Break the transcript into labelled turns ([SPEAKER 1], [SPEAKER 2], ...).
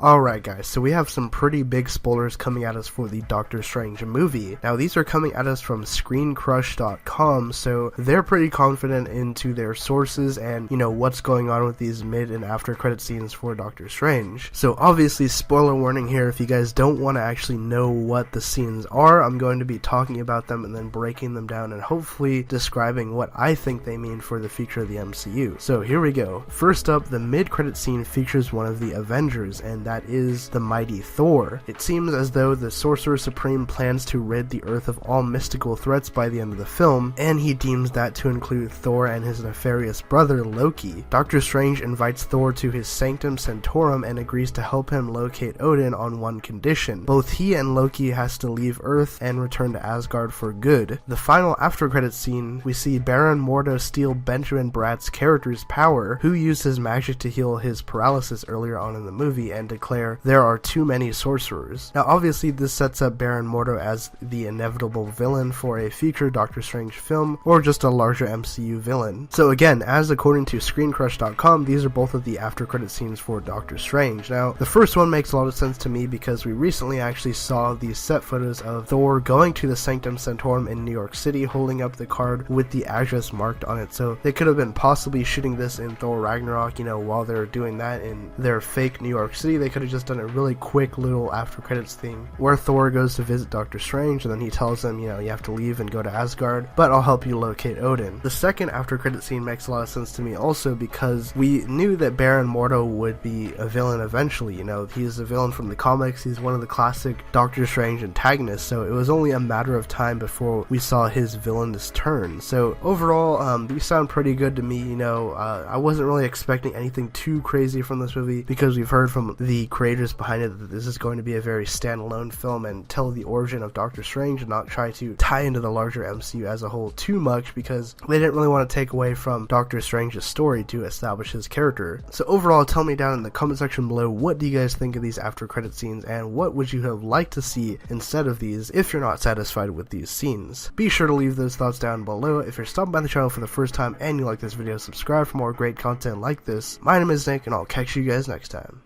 [SPEAKER 1] Alright guys, so we have some pretty big spoilers coming at us for the Doctor Strange movie. Now these are coming at us from Screencrush.com, so they're pretty confident into their sources and, what's going on with these mid and after credit scenes for Doctor Strange. So obviously, spoiler warning here, if you guys don't want to actually know what the scenes are, I'm going to be talking about them and then breaking them down and hopefully describing what I think they mean for the future of the MCU. So here we go. First up, the mid-credit scene features one of the Avengers, and that is the mighty Thor. It seems as though the Sorcerer Supreme plans to rid the Earth of all mystical threats by the end of the film, and he deems that to include Thor and his nefarious brother Loki. Doctor Strange invites Thor to his Sanctum Sanctorum and agrees to help him locate Odin on one condition. Both he and Loki has to leave Earth and return to Asgard for good. The final after-credits scene, we see Baron Mordo steal Benjamin Bratt's character's power, who used his magic to heal his paralysis earlier on in the movie, and declare there are too many sorcerers. Now obviously this sets up Baron Mordo as the inevitable villain for a future Doctor Strange film, or just a larger MCU villain. So again, as according to Screencrush.com, these are both of the after credit scenes for Doctor Strange. Now the first one makes a lot of sense to me because we recently actually saw these set photos of Thor going to the Sanctum Sanctorum in New York City holding up the card with the address marked on it. So they could have been possibly shooting this in Thor Ragnarok, while they're doing that in their fake New York City. They could have just done a really quick little after credits thing where Thor goes to visit Doctor Strange and then he tells him, you have to leave and go to Asgard, but I'll help you locate Odin. The second after credit scene makes a lot of sense to me also because we knew that Baron Mordo would be a villain eventually. He's a villain from the comics, he's one of the classic Doctor Strange antagonists, so it was only a matter of time before we saw his villainous turn. So overall, these sound pretty good to me. I wasn't really expecting anything too crazy from this movie because we've heard from the creators behind it that this is going to be a very standalone film and tell the origin of Doctor Strange and not try to tie into the larger MCU as a whole too much because they didn't really want to take away from Doctor Strange's story to establish his character. So overall, tell me down in the comment section below, what do you guys think of these after credit scenes and what would you have liked to see instead of these if you're not satisfied with these scenes? Be sure to leave those thoughts down below. If you're stopping by the channel for the first time and you like this video, subscribe for more great content like this. My name is Nick and I'll catch you guys next time.